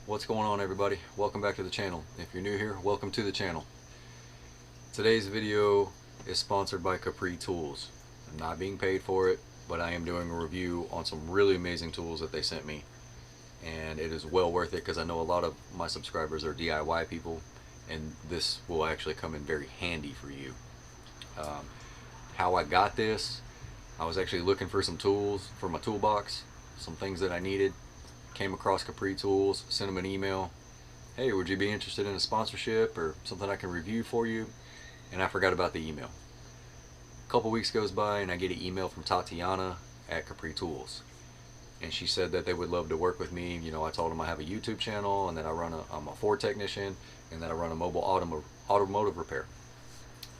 What's going on, everybody? Welcome back to the channel. If you're new here, welcome to the channel. Today's video is sponsored by Capri tools. I'm not being paid for it, but I am doing a review on some really amazing tools that they sent me, and it is well worth it because I know a lot of my subscribers are DIY people, and this will actually come in very handy for you. How I got this, I was actually looking for some tools for my toolbox, some things that I needed. Came across Capri tools, sent them an email. Hey, would you be interested in a sponsorship or something I can review for you? And I forgot about the email. A couple weeks goes by and I get an email from Tatiana at Capri Tools. And she said that they would love to work with me. You know, I told them I have a YouTube channel and that I'm a Ford technician and that I run a mobile automotive repair.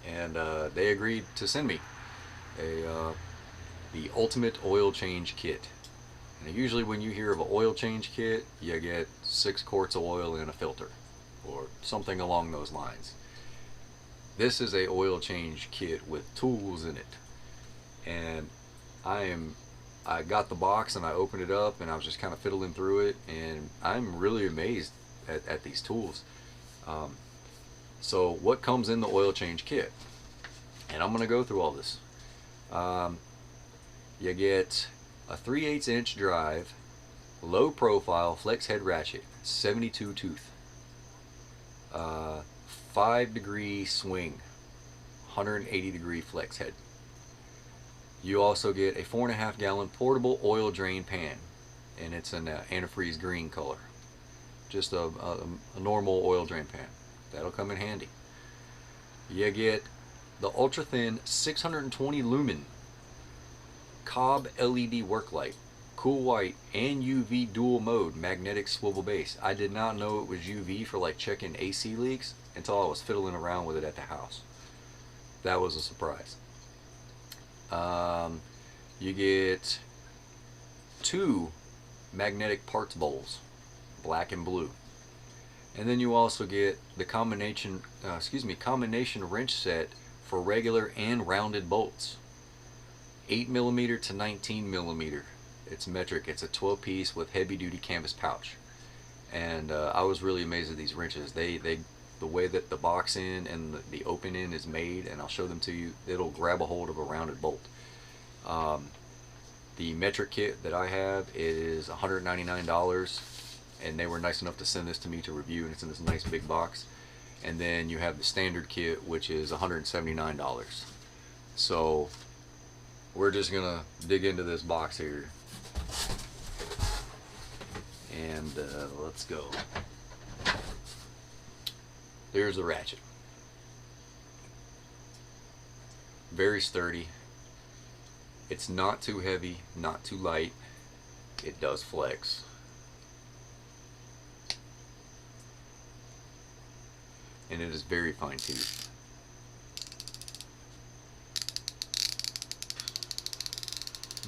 And they agreed to send me the Ultimate Oil Change Kit. Now, usually when you hear of an oil change kit, you get 6 quarts of oil in a filter or something along those lines. This is a oil change kit with tools in it, and I got the box and I opened it up and I was just kind of fiddling through it, and I'm really amazed at these tools. So what comes in the oil change kit? And I'm going to go through all this. You get a 3/8 inch drive, low profile flex head ratchet, 72 tooth, 5-degree swing, 180-degree flex head. You also get a 4.5 gallon portable oil drain pan, and it's an antifreeze green color. Just a normal oil drain pan. That'll come in handy. You get the ultra thin 620 lumen COB LED worklight, cool white and UV dual mode magnetic swivel base. I did not know it was UV for like checking AC leaks until I was fiddling around with it at the house. That was a surprise. You get 2 magnetic parts bowls, black and blue, and then you also get the combination wrench set for regular and rounded bolts. 8mm to 19mm. It's metric. It's a 12-piece with heavy-duty canvas pouch, and I was really amazed at these wrenches. The way that the box end and the open end is made, and I'll show them to you. It'll grab a hold of a rounded bolt. The metric kit that I have is $199, and they were nice enough to send this to me to review, and it's in this nice big box. And then you have the standard kit, which is $179. So we're just gonna dig into this box here, and let's go. There's the ratchet. Very sturdy. It's not too heavy, not too light. It does flex. And it is very fine toothed.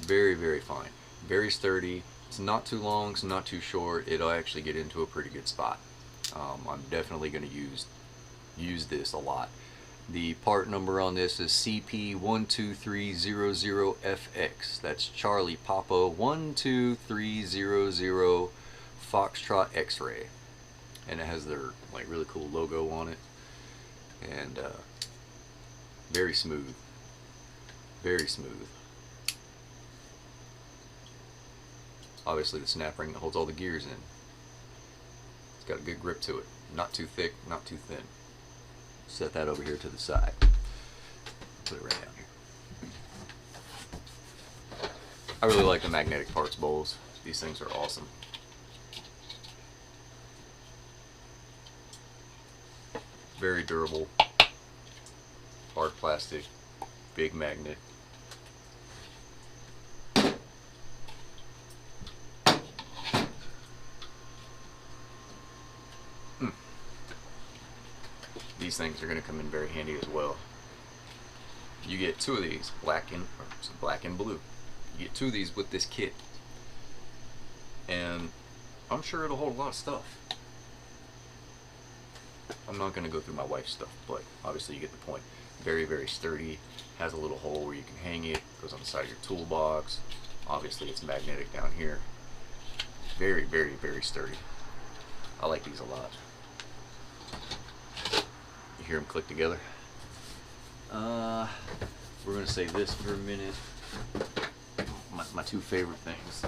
Very, very fine. Very sturdy. It's not too long, it's not too short. It'll actually get into a pretty good spot. I'm definitely going to use this a lot. The part number on this is CP12300FX. That's Charlie Papa 12300 Foxtrot X-Ray, and it has their like really cool logo on it, and very smooth, very smooth. Obviously the snap ring that holds all the gears in. It's got a good grip to it. Not too thick, not too thin. Set that over here to the side. Put it right down here. I really like the magnetic parts bowls. These things are awesome. Very durable. Hard plastic. Big magnet. These things are going to come in very handy as well. You get 2 of these, black and blue. You get 2 of these with this kit, and I'm sure it'll hold a lot of stuff. I'm not going to go through my wife's stuff, but obviously you get the point. Very, very sturdy. Has a little hole where you can hang it. Goes on the side of your toolbox. Obviously it's magnetic down here. Very, very, very sturdy. I like these a lot. You hear them click together. We're going to save this for a minute. My two favorite things.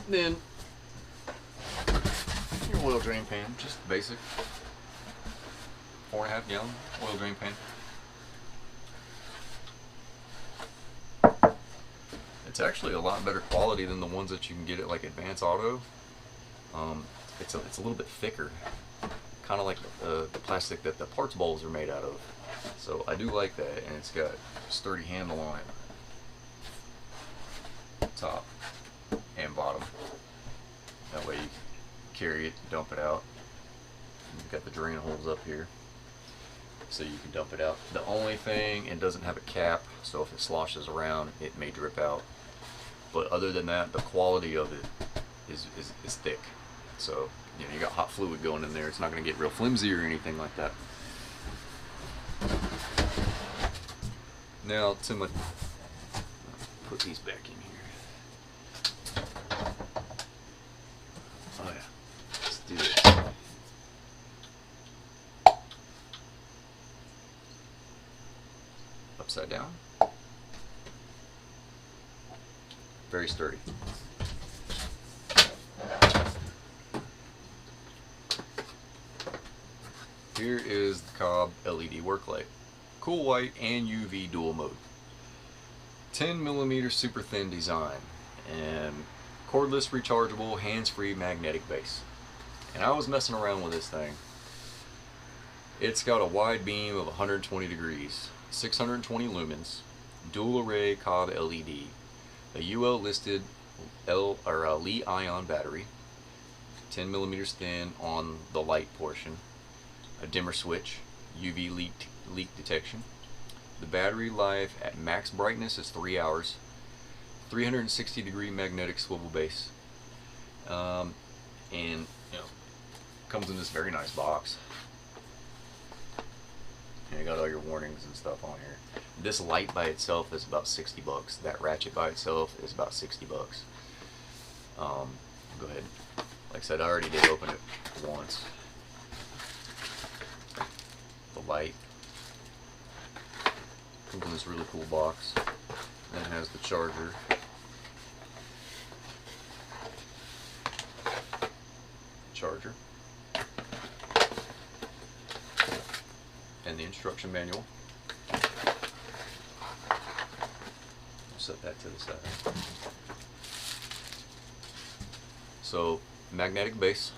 Then your oil drain pan, just basic 4.5 gallon oil drain pan. It's actually a lot better quality than the ones that you can get at like Advance Auto. It's a little bit thicker, kind of like the plastic that the parts bowls are made out of. So I do like that, and it's got a sturdy handle on it, top and bottom. That way you carry it, dump it out. You've got the drain holes up here, so you can dump it out. The only thing, it doesn't have a cap, so if it sloshes around, it may drip out. But other than that, the quality of it is thick. So you know, you got hot fluid going in there. It's not going to get real flimsy or anything like that. Now to my, put these back in here. Oh yeah, let's do this. Upside down. Very sturdy. Here is the COB LED worklight. Cool white and UV dual mode. 10mm super thin design and cordless rechargeable hands-free magnetic base. And I was messing around with this thing. It's got a wide beam of 120 degrees, 620 lumens, dual array COB LED, a UL listed Li-ion battery, 10mm thin on the light portion, a dimmer switch, UV leak detection. The battery life at max brightness is 3 hours, 360 degree magnetic swivel base, and you know, comes in this very nice box. And you got all your warnings and stuff on here. This light by itself is about 60 bucks. That ratchet by itself is about 60 bucks. Go ahead. Like I said, I already did open it once. The light comes in this really cool box. Then it has the charger. And the instruction manual. Set that to the side. So, magnetic base.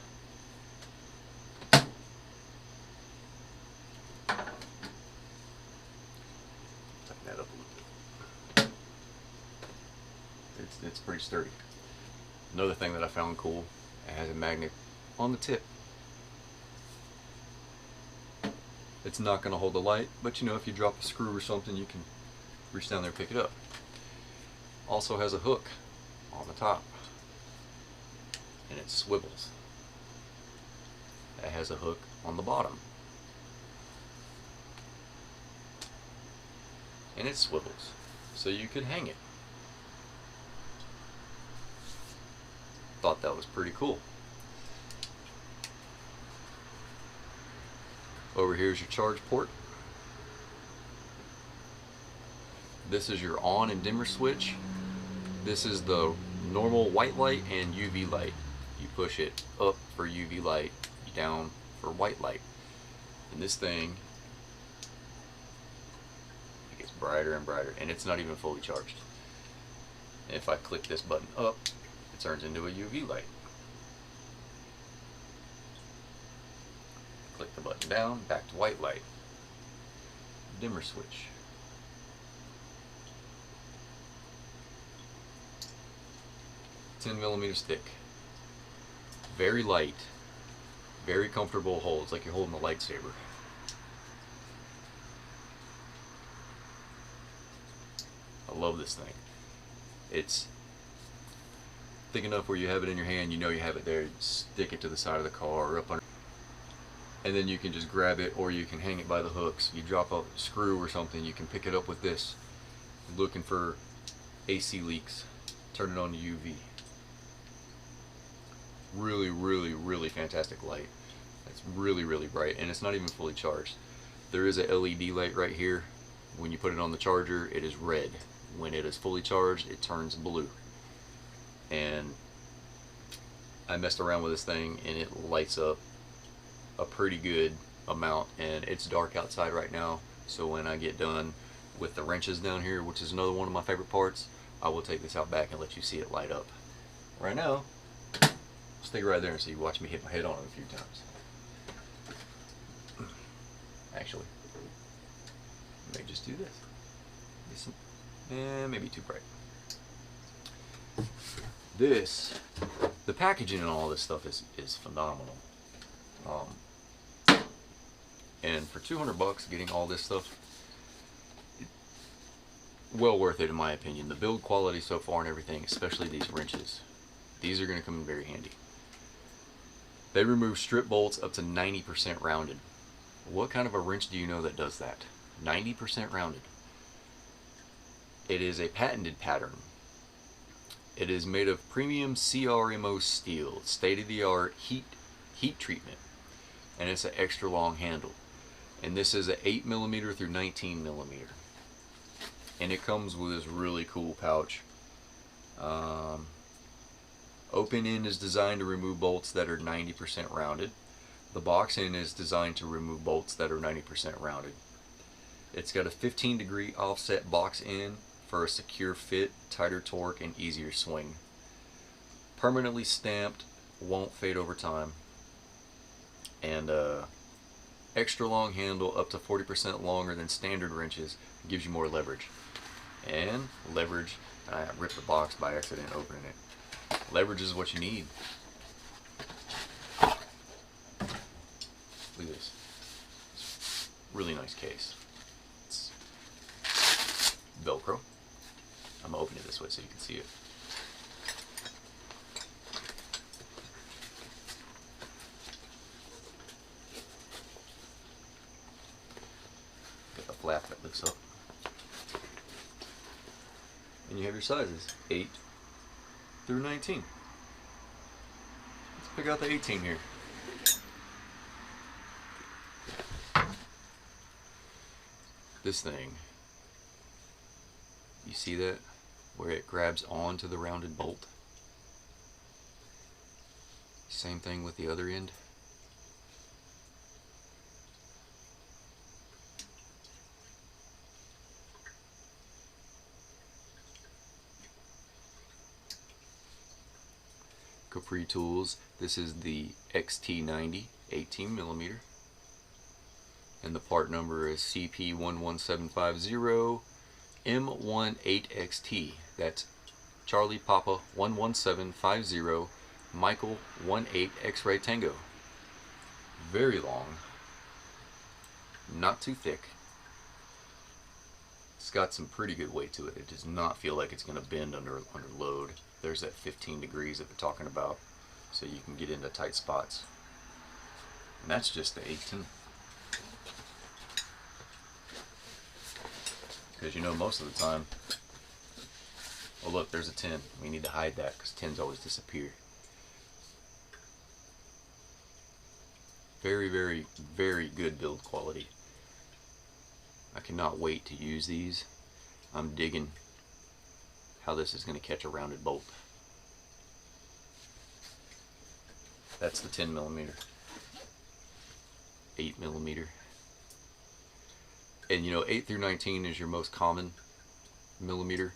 Tighten that up a little bit. It's pretty sturdy. Another thing that I found cool, it has a magnet on the tip. It's not going to hold the light, but you know, if you drop a screw or something, you can reach down there and pick it up. Also has a hook on the top, and it swivels. It has a hook on the bottom, and it swivels, so you could hang it. Thought that was pretty cool. Over here is your charge port. This is your on and dimmer switch. This is the normal white light and UV light. You push it up for UV light, down for white light. And this thing, it gets brighter and brighter, and it's not even fully charged. And if I click this button up, it turns into a UV light. Click the button down, back to white light. Dimmer switch. $10mm thick. Very light. Very comfortable hold. It's like you're holding a lightsaber. I love this thing. It's thick enough where you have it in your hand, you know you have it there. You stick it to the side of the car or up under, and then you can just grab it, or you can hang it by the hooks. You drop a screw or something, you can pick it up with this. You're looking for AC leaks, turn it on to UV. really, really, really fantastic light. It's really, really bright, and it's not even fully charged. There is a LED light right here. When you put it on the charger, it is red. When it is fully charged, it turns blue. And I messed around with this thing, and it lights up a pretty good amount. And it's dark outside right now, so when I get done with the wrenches down here, which is another one of my favorite parts, I will take this out back and let you see it light up. Right now, stick it right there and so you watch me hit my head on it a few times. Actually, I may just do this. Maybe too bright. The packaging and all this stuff is phenomenal. And for 200 bucks, getting all this stuff, well worth it in my opinion. The build quality so far and everything, especially these wrenches, these are going to come in very handy. They remove strip bolts up to 90% rounded. What kind of a wrench do you know that does that? 90% rounded. It is a patented pattern. It is made of premium CRMO steel, state-of-the-art heat treatment, and it's an extra long handle. And this is an 8mm through 19mm. And it comes with this really cool pouch. Open end is designed to remove bolts that are 90% rounded. The box end is designed to remove bolts that are 90% rounded. It's got a 15-degree offset box end for a secure fit, tighter torque, and easier swing. Permanently stamped, won't fade over time. And extra long handle, up to 40% longer than standard wrenches, gives you more leverage. And leverage, I ripped the box by accident opening it. Leverage is what you need. Look at this. Really nice case. It's Velcro. I'm going to open it this way so you can see it. Got the flap that lifts up. And you have your sizes, 8 through 19. Let's pick out the 18 here. This thing, you see that? Where it grabs onto the rounded bolt. Same thing with the other end. Capri tools. This is the XT90 18mm. And the part number is CP11750 M18XT. That's Charlie Papa 11750 Michael 18 X-Ray Tango. Very long, not too thick. It's got some pretty good weight to it. It does not feel like it's going to bend under load. There's that 15 degrees that we're talking about, so you can get into tight spots. And that's just the 18. Because you know, most of the time, oh look, there's a 10. We need to hide that because 10s always disappear. Very, very, very good build quality. I cannot wait to use these. I'm digging how this is going to catch a rounded bolt. That's the 10mm. 8mm. And you know, 8 through 19 is your most common millimeter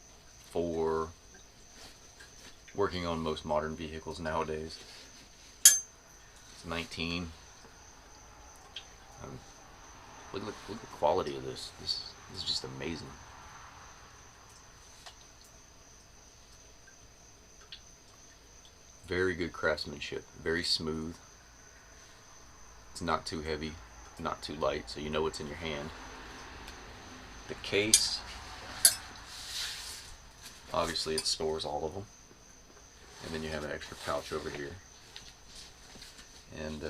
for working on most modern vehicles nowadays. It's 19. Look at the quality of this. This is just amazing. Very good craftsmanship. Very smooth. It's not too heavy, not too light, so you know what's in your hand. The case, obviously it stores all of them. And then you have an extra pouch over here. And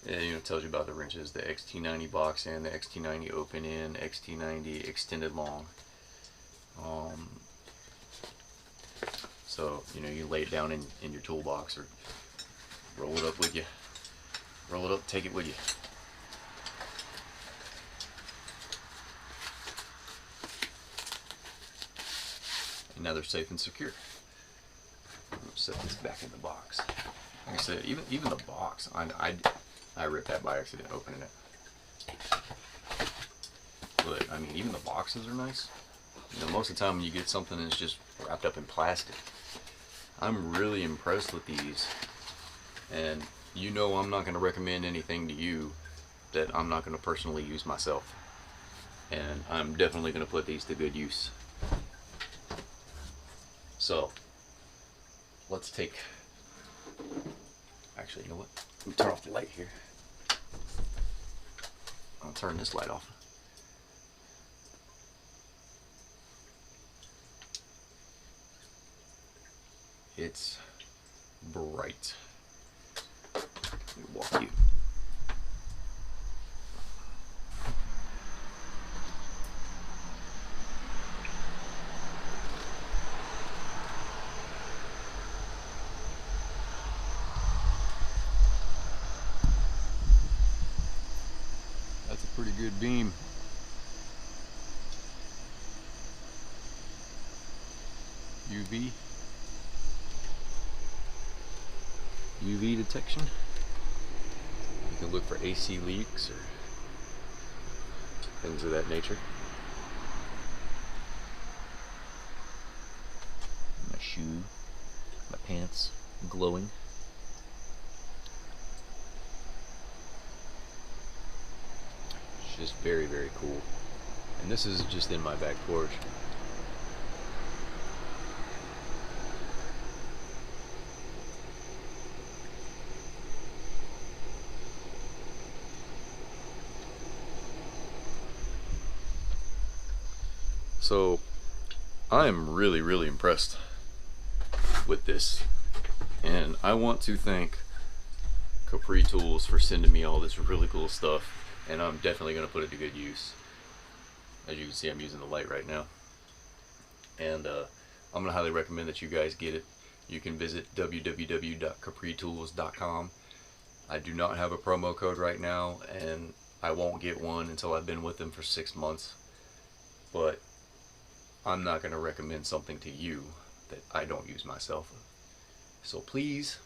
you know, it tells you about the wrenches, the XT90 box end, the XT90 open end, XT90 extended long. So, you know, you lay it down in your toolbox or roll it up with you. Roll it up, take it with you. And now they're safe and secure. I'm gonna set this back in the box. Like I said, even the box, I ripped that by accident opening it. But I mean, even the boxes are nice. You know, most of the time when you get something that's just wrapped up in plastic, I'm really impressed with these. And you know, I'm not going to recommend anything to you that I'm not going to personally use myself. And I'm definitely going to put these to good use. So, let's take, actually, you know what? Let me turn off the light here. I'll turn this light off. It's bright. Let me walk you. That's a pretty good beam. UV detection. You can look for AC leaks or things of that nature. My shoe, my pants glowing. It's just very, very cool. And this is just in my back porch. So I am really, really impressed with this, and I want to thank Capri Tools for sending me all this really cool stuff, and I'm definitely going to put it to good use. As you can see, I'm using the light right now, and I'm going to highly recommend that you guys get it. You can visit www.capritools.com. I do not have a promo code right now, and I won't get one until I've been with them for 6 months, but I'm not going to recommend something to you that I don't use myself. So please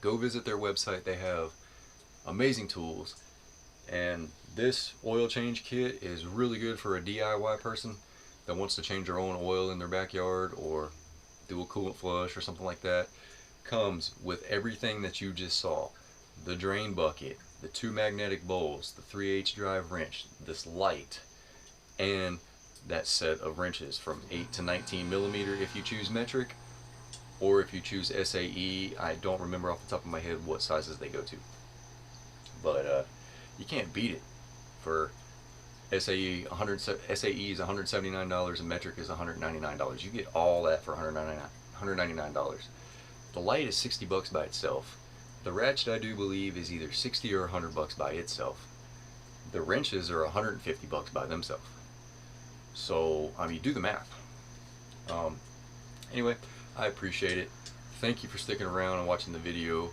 go visit their website. They have amazing tools, and this oil change kit is really good for a DIY person that wants to change their own oil in their backyard or do a coolant flush or something like that. Comes with everything that you just saw: the drain bucket, the 2 magnetic bowls, the 3/8 drive wrench, this light, and that set of wrenches from 8 to 19 millimeter if you choose metric, or if you choose SAE. I don't remember off the top of my head what sizes they go to, but you can't beat it. For SAE, SAE is $179 and metric is $199. You get all that for $199. The light is $60 by itself. The ratchet, I do believe, is either 60 or $100 by itself. The wrenches are $150 by themselves. So, I mean, do the math. Anyway, I appreciate it. Thank you for sticking around and watching the video.